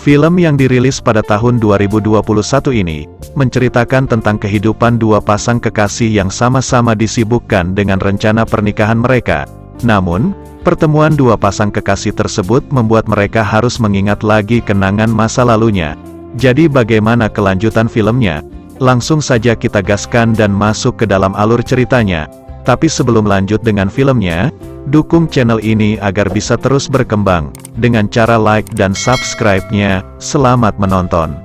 Film yang dirilis pada tahun 2021 ini, menceritakan tentang kehidupan dua pasang kekasih yang sama-sama disibukkan dengan rencana pernikahan mereka. Namun, pertemuan dua pasang kekasih tersebut membuat mereka harus mengingat lagi kenangan masa lalunya. Jadi bagaimana kelanjutan filmnya? Langsung saja kita gaskan dan masuk ke dalam alur ceritanya. Tapi sebelum lanjut dengan filmnya, dukung channel ini agar bisa terus berkembang, dengan cara like dan subscribe-nya. Selamat menonton.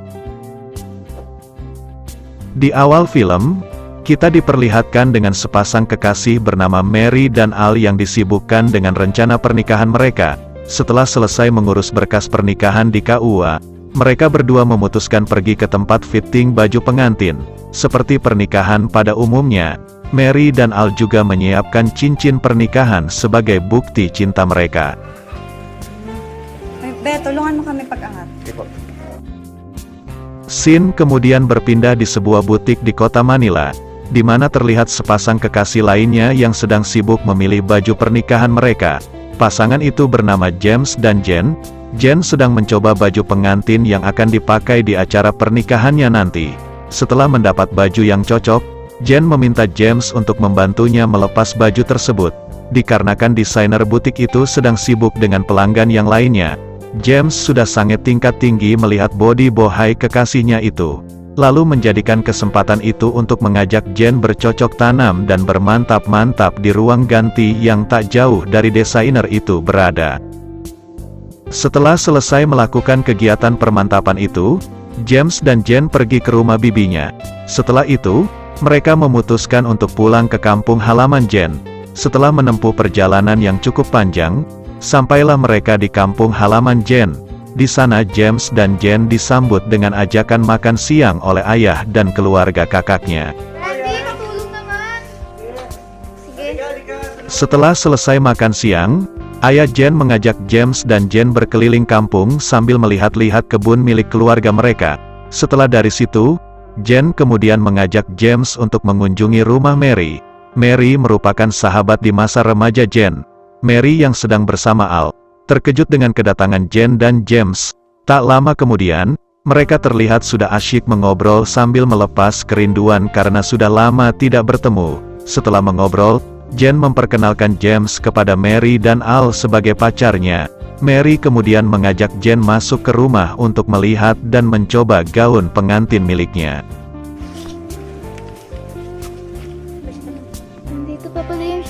Di awal film, kita diperlihatkan dengan sepasang kekasih bernama Mary dan Al yang disibukkan dengan rencana pernikahan mereka. Setelah selesai mengurus berkas pernikahan di KUA, mereka berdua memutuskan pergi ke tempat fitting baju pengantin. Seperti pernikahan pada umumnya, Mary dan Al juga menyiapkan cincin pernikahan sebagai bukti cinta mereka. Be, tulungan mo kami pag-angat. Scene kemudian berpindah di sebuah butik di kota Manila, di mana terlihat sepasang kekasih lainnya yang sedang sibuk memilih baju pernikahan mereka. Pasangan itu bernama James dan Jen. Jen sedang mencoba baju pengantin yang akan dipakai di acara pernikahannya nanti. Setelah mendapat baju yang cocok, Jen meminta James untuk membantunya melepas baju tersebut. Dikarenakan desainer butik itu sedang sibuk dengan pelanggan yang lainnya, James sudah sangat tingkat tinggi melihat body bohai kekasihnya itu. Lalu menjadikan kesempatan itu untuk mengajak Jen bercocok tanam dan bermantap-mantap di ruang ganti yang tak jauh dari desainer itu berada. Setelah selesai melakukan kegiatan permantapan itu, James dan Jen pergi ke rumah bibinya. Setelah itu, mereka memutuskan untuk pulang ke kampung halaman Jen. Setelah menempuh perjalanan yang cukup panjang, sampailah mereka di kampung halaman Jen. Di sana James dan Jen disambut dengan ajakan makan siang oleh ayah dan keluarga kakaknya. Randy, katulong naman. Sige. Setelah selesai makan siang, ayah Jen mengajak James dan Jen berkeliling kampung sambil melihat-lihat kebun milik keluarga mereka. Setelah dari situ, Jen kemudian mengajak James untuk mengunjungi rumah Mary. Mary merupakan sahabat di masa remaja Jen. Mary yang sedang bersama Al, terkejut dengan kedatangan Jen dan James. Tak lama kemudian, mereka terlihat sudah asyik mengobrol sambil melepas kerinduan karena sudah lama tidak bertemu. Setelah mengobrol, Jen memperkenalkan James kepada Mary dan Al sebagai pacarnya. Mary kemudian mengajak Jen masuk ke rumah untuk melihat dan mencoba gaun pengantin miliknya. Nandito pa pala yun.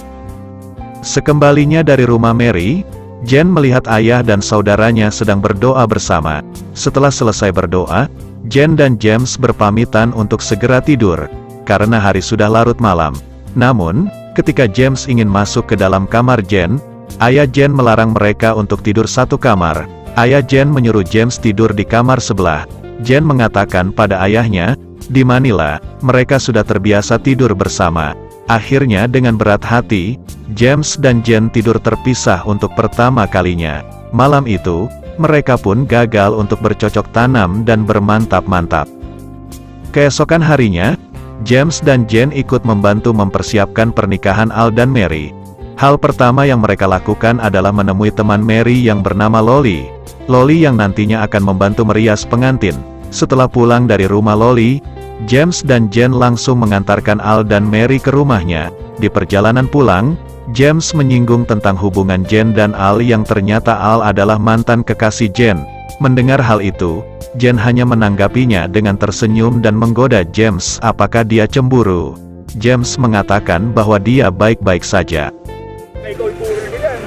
Sekembalinya dari rumah Mary, Jen melihat ayah dan saudaranya sedang berdoa bersama. Setelah selesai berdoa, Jen dan James berpamitan untuk segera tidur, karena hari sudah larut malam. Namun, ketika James ingin masuk ke dalam kamar Jen, ayah Jen melarang mereka untuk tidur satu kamar. Ayah Jen menyuruh James tidur di kamar sebelah. Jen mengatakan pada ayahnya, di Manila, mereka sudah terbiasa tidur bersama. Akhirnya dengan berat hati, James dan Jen tidur terpisah untuk pertama kalinya. Malam itu, mereka pun gagal untuk bercocok tanam dan bermantap-mantap. Keesokan harinya, James dan Jen ikut membantu mempersiapkan pernikahan Al dan Mary. Hal pertama yang mereka lakukan adalah menemui teman Mary yang bernama Loli. Loli yang nantinya akan membantu merias pengantin. Setelah pulang dari rumah Loli, James dan Jen langsung mengantarkan Al dan Mary ke rumahnya. Di perjalanan pulang, James menyinggung tentang hubungan Jen dan Al yang ternyata Al adalah mantan kekasih Jen. Mendengar hal itu, Jen hanya menanggapinya dengan tersenyum dan menggoda James apakah dia cemburu. James mengatakan bahwa dia baik-baik saja. Ikaw puro yan.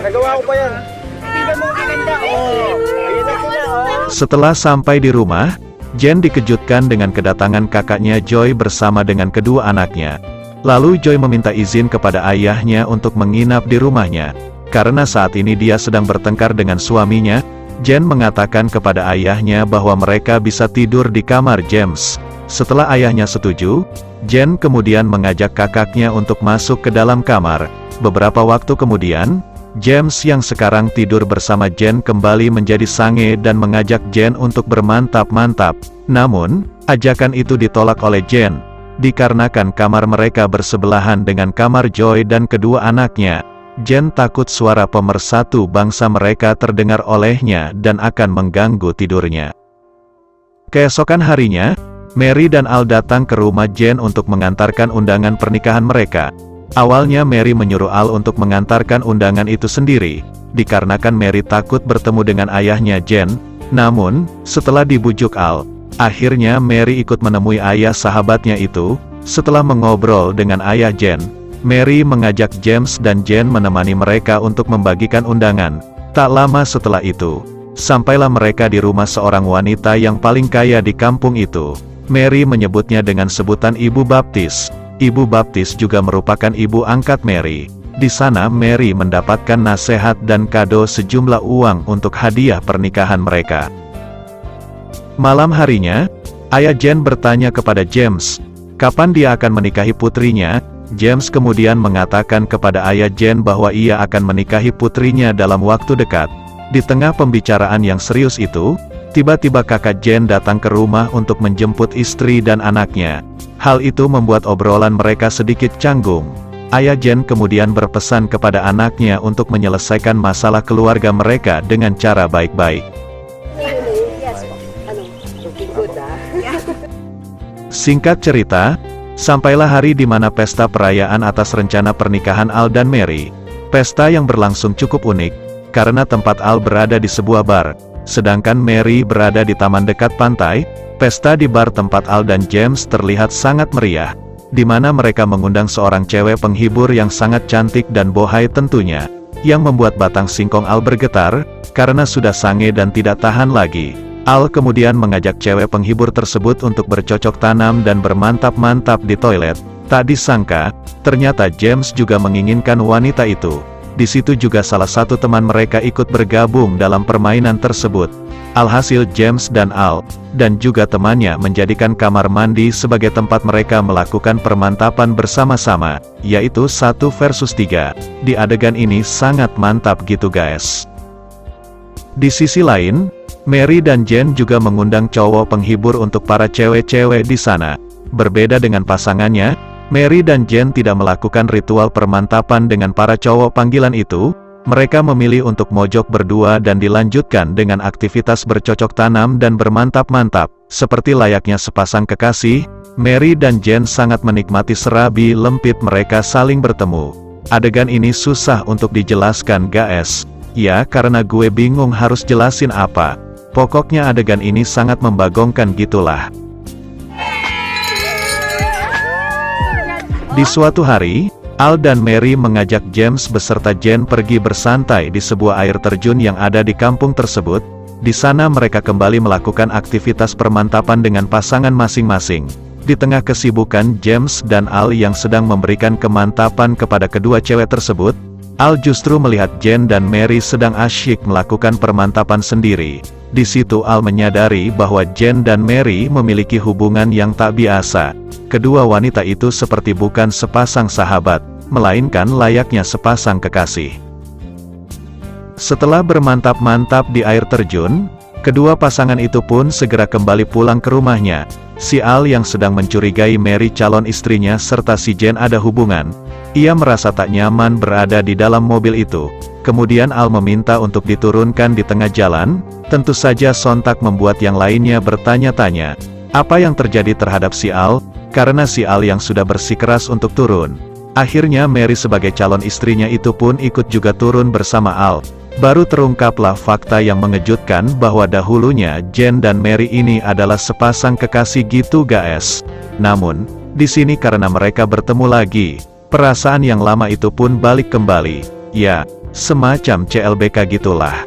Nagawa ko pa yan. Tingnan mo maganda. Oh, ayun na sila. Setelah sampai di rumah, Jen dikejutkan dengan kedatangan kakaknya Joy bersama dengan kedua anaknya. Lalu Joy meminta izin kepada ayahnya untuk menginap di rumahnya. Karena saat ini dia sedang bertengkar dengan suaminya, Jen mengatakan kepada ayahnya bahwa mereka bisa tidur di kamar James. Setelah ayahnya setuju, Jen kemudian mengajak kakaknya untuk masuk ke dalam kamar. Beberapa waktu kemudian, James yang sekarang tidur bersama Jen kembali menjadi sange dan mengajak Jen untuk bermantap-mantap. Namun, ajakan itu ditolak oleh Jen, dikarenakan kamar mereka bersebelahan dengan kamar Joy dan kedua anaknya. Jen takut suara pemersatu bangsa mereka terdengar olehnya dan akan mengganggu tidurnya. Keesokan harinya, Mary dan Al datang ke rumah Jen untuk mengantarkan undangan pernikahan mereka. Awalnya Mary menyuruh Al untuk mengantarkan undangan itu sendiri, dikarenakan Mary takut bertemu dengan ayahnya Jen. Namun, setelah dibujuk Al, akhirnya Mary ikut menemui ayah sahabatnya itu. Setelah mengobrol dengan ayah Jen, Mary mengajak James dan Jen menemani mereka untuk membagikan undangan. Tak lama setelah itu, sampailah mereka di rumah seorang wanita yang paling kaya di kampung itu. Mary menyebutnya dengan sebutan Ibu Baptis. Ibu Baptis juga merupakan ibu angkat Mary. Di sana Mary mendapatkan nasihat dan kado sejumlah uang untuk hadiah pernikahan mereka. Malam harinya, ayah Jen bertanya kepada James, kapan dia akan menikahi putrinya. James kemudian mengatakan kepada ayah Jen bahwa ia akan menikahi putrinya dalam waktu dekat. Di tengah pembicaraan yang serius itu, tiba-tiba kakak Jen datang ke rumah untuk menjemput istri dan anaknya. Hal itu membuat obrolan mereka sedikit canggung. Ayah Jen kemudian berpesan kepada anaknya untuk menyelesaikan masalah keluarga mereka dengan cara baik-baik. Singkat cerita, sampailah hari di mana pesta perayaan atas rencana pernikahan Al dan Mary. Pesta yang berlangsung cukup unik, karena tempat Al berada di sebuah bar, sedangkan Mary berada di taman dekat pantai. Pesta di bar tempat Al dan James terlihat sangat meriah, di mana mereka mengundang seorang cewek penghibur yang sangat cantik dan bohai tentunya, yang membuat batang singkong Al bergetar, karena sudah sange dan tidak tahan lagi. Al kemudian mengajak cewek penghibur tersebut untuk bercocok tanam dan bermantap-mantap di toilet. Tak disangka, ternyata James juga menginginkan wanita itu. Di situ juga salah satu teman mereka ikut bergabung dalam permainan tersebut. Alhasil James dan Al, dan juga temannya menjadikan kamar mandi sebagai tempat mereka melakukan permantapan bersama-sama, yaitu 1 versus 3. Di adegan ini sangat mantap gitu guys. Di sisi lain, Mary dan Jen juga mengundang cowok penghibur untuk para cewek-cewek di sana. Berbeda dengan pasangannya, Mary dan Jen tidak melakukan ritual permantapan dengan para cowok panggilan itu. Mereka memilih untuk mojok berdua dan dilanjutkan dengan aktivitas bercocok tanam dan bermantap-mantap. Seperti layaknya sepasang kekasih, Mary dan Jen sangat menikmati serabi lempit mereka saling bertemu. Adegan ini susah untuk dijelaskan guys. Ya, karena gue bingung harus jelasin apa. Pokoknya adegan ini sangat membagongkan gitulah. Di suatu hari, Al dan Mary mengajak James beserta Jen pergi bersantai di sebuah air terjun yang ada di kampung tersebut. Di sana mereka kembali melakukan aktivitas permantapan dengan pasangan masing-masing. Di tengah kesibukan James dan Al yang sedang memberikan kemantapan kepada kedua cewek tersebut, Al justru melihat Jen dan Mary sedang asyik melakukan permantapan sendiri. Di situ Al menyadari bahwa Jen dan Mary memiliki hubungan yang tak biasa. Kedua wanita itu seperti bukan sepasang sahabat, melainkan layaknya sepasang kekasih. Setelah bermantap-mantap di air terjun, kedua pasangan itu pun segera kembali pulang ke rumahnya. Si Al yang sedang mencurigai Mary calon istrinya serta si Jen ada hubungan. Ia merasa tak nyaman berada di dalam mobil itu. Kemudian Al meminta untuk diturunkan di tengah jalan. Tentu saja sontak membuat yang lainnya bertanya-tanya, apa yang terjadi terhadap si Al? Karena si Al yang sudah bersikeras untuk turun. Akhirnya Mary sebagai calon istrinya itu pun ikut juga turun bersama Al. Baru terungkaplah fakta yang mengejutkan bahwa dahulunya Jen dan Mary ini adalah sepasang kekasih gitu guys. Namun, di sini karena mereka bertemu lagi, perasaan yang lama itu pun balik kembali. Ya, semacam CLBK gitulah.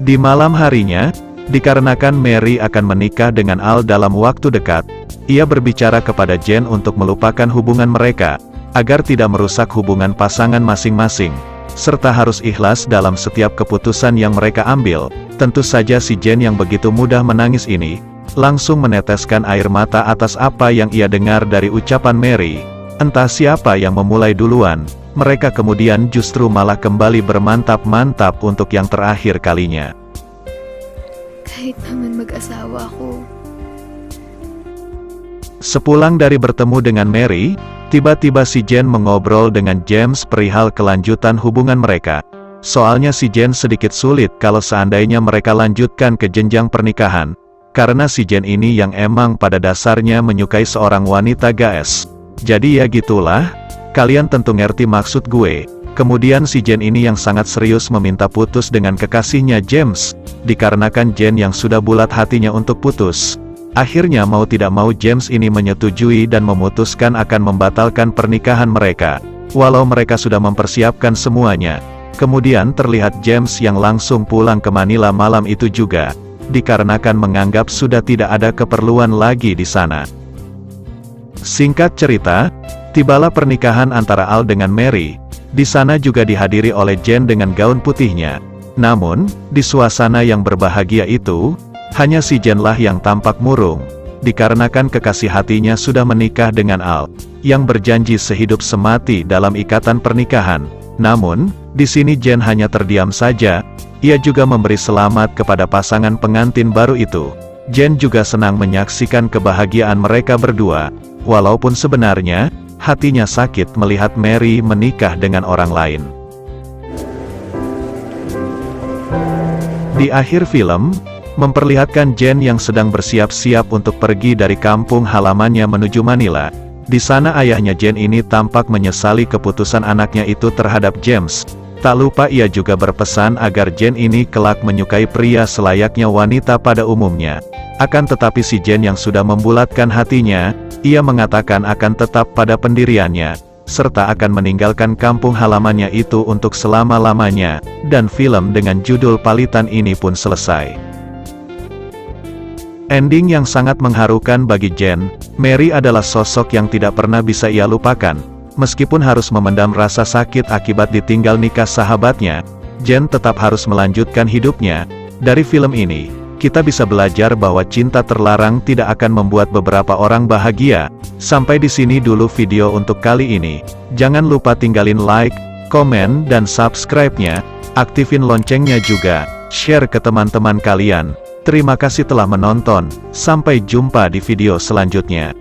Di malam harinya, dikarenakan Mary akan menikah dengan Al dalam waktu dekat, ia berbicara kepada Jen untuk melupakan hubungan mereka, agar tidak merusak hubungan pasangan masing-masing, serta harus ikhlas dalam setiap keputusan yang mereka ambil. Tentu saja si Jen yang begitu mudah menangis ini, langsung meneteskan air mata atas apa yang ia dengar dari ucapan Mary. Entah siapa yang memulai duluan, mereka kemudian justru malah kembali bermantap-mantap untuk yang terakhir kalinya. Kahit naman mag-asawa ko, Sepulang dari bertemu dengan Mary, tiba-tiba si Jen mengobrol dengan James perihal kelanjutan hubungan mereka. Soalnya si Jen sedikit sulit kalau seandainya mereka lanjutkan ke jenjang pernikahan. Karena si Jen ini yang emang pada dasarnya menyukai seorang wanita guys. Jadi ya gitulah, kalian tentu ngerti maksud gue. Kemudian si Jen ini yang sangat serius meminta putus dengan kekasihnya James, dikarenakan Jen yang sudah bulat hatinya untuk putus. Akhirnya mau tidak mau James ini menyetujui dan memutuskan akan membatalkan pernikahan mereka, walau mereka sudah mempersiapkan semuanya. Kemudian terlihat James yang langsung pulang ke Manila malam itu juga, dikarenakan menganggap sudah tidak ada keperluan lagi di sana. Singkat cerita, tibalah pernikahan antara Al dengan Mary. Di sana juga dihadiri oleh Jen dengan gaun putihnya. Namun, di suasana yang berbahagia itu, hanya si Jen lah yang tampak murung, dikarenakan kekasih hatinya sudah menikah dengan Al, yang berjanji sehidup semati dalam ikatan pernikahan. Namun, di sini Jen hanya terdiam saja. Ia juga memberi selamat kepada pasangan pengantin baru itu. Jen juga senang menyaksikan kebahagiaan mereka berdua, walaupun sebenarnya hatinya sakit melihat Mary menikah dengan orang lain. Di akhir film, memperlihatkan Jen yang sedang bersiap-siap untuk pergi dari kampung halamannya menuju Manila. Di sana ayahnya Jen ini tampak menyesali keputusan anaknya itu terhadap James. Tak lupa ia juga berpesan agar Jen ini kelak menyukai pria selayaknya wanita pada umumnya. Akan tetapi si Jen yang sudah membulatkan hatinya, ia mengatakan akan tetap pada pendiriannya, serta akan meninggalkan kampung halamannya itu untuk selama-lamanya, dan film dengan judul Palitan ini pun selesai. Ending yang sangat mengharukan bagi Jen. Mary adalah sosok yang tidak pernah bisa ia lupakan. Meskipun harus memendam rasa sakit akibat ditinggal nikah sahabatnya, Jen tetap harus melanjutkan hidupnya. Dari film ini, kita bisa belajar bahwa cinta terlarang tidak akan membuat beberapa orang bahagia. Sampai di sini dulu video untuk kali ini. Jangan lupa tinggalin like, komen, dan subscribe-nya. Aktifin loncengnya juga. Share ke teman-teman kalian. Terima kasih telah menonton. Sampai jumpa di video selanjutnya.